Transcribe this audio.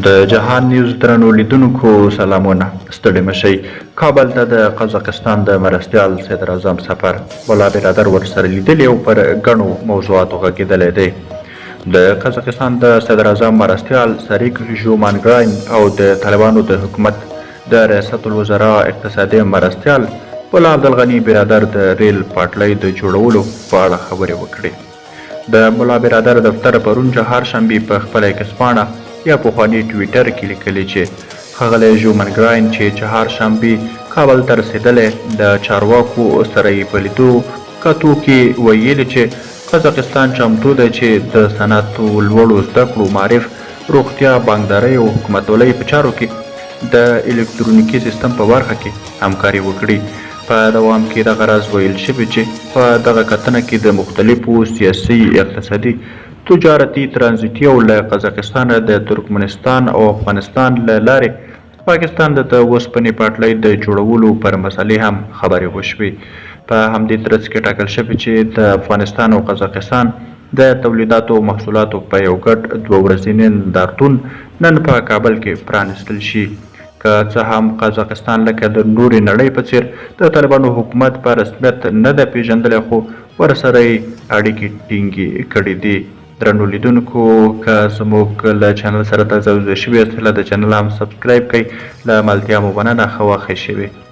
د جهان نیوز درنو لیدونکو سلامونه ستړي مشئ. کابل ته د قزاقستان د مرستیال صدر اعظم سفر مولا برادر ورسره لیدلی او پر ګڼو موضوعاتو غږېدلی دی. د قزاقستان د صدر اعظم مرستیال شريکه ژومانګراین او د طالبانو د حکومت د ریاست الوزرا اقتصادي مرستیال مولا عبدالغني برادر د ریل پاټلۍ د جوړولو په اړه خبرې وکړې. د مولا برادر دفتر پرون چهارشنبې په خپله اکسپاڼه یا پخواني ټویټر کې لیکلي چې ښاغلی ژومانګراین چې چهارشنبې کابل ته رسېدلی د چارواکو سره یې په لیدو کتو کې ویلي چې قزاقستان چمتو دی چې د صنعتو لوړو زده کړو معرف روغتیا بانکدارۍ او حکومتولۍ په چارو کې د الکترونیکي سیستم په برخه کې همکاري وکړي. په دوام کې دغه راز ویل شوي چې په دغه کتنه کې د مختلفو سیاسي اقتصادي تجارتي ترانزیتي او له قزاقستان د ترکمنستان او افغانستان له لارې پاکستان د اوسپنې پاټلۍ د جوړولو پر مسلې هم خبرې وشوې. په همدې ترڅ کې ټاکل شوي چې د افغانستان او قزاقستان د تولیداتو او محصولاتو په یو ګډ 2 ورځني نندارتون نن په کابل کې پرانستل شي. که څه هم قزاقستان لکه د نورې نړۍ په څیر د طالبانو حکومت په رسمیت نه ده پیژندلی خو ورسره یې اړیکې ټینګې کړي دي. درنو لیدونکو که زموږ له چینل سره تازه شوي یاست د چینل هم سبسکرایب کړئ. له ملتیا مو مننه. ښه وخت ښې شوې.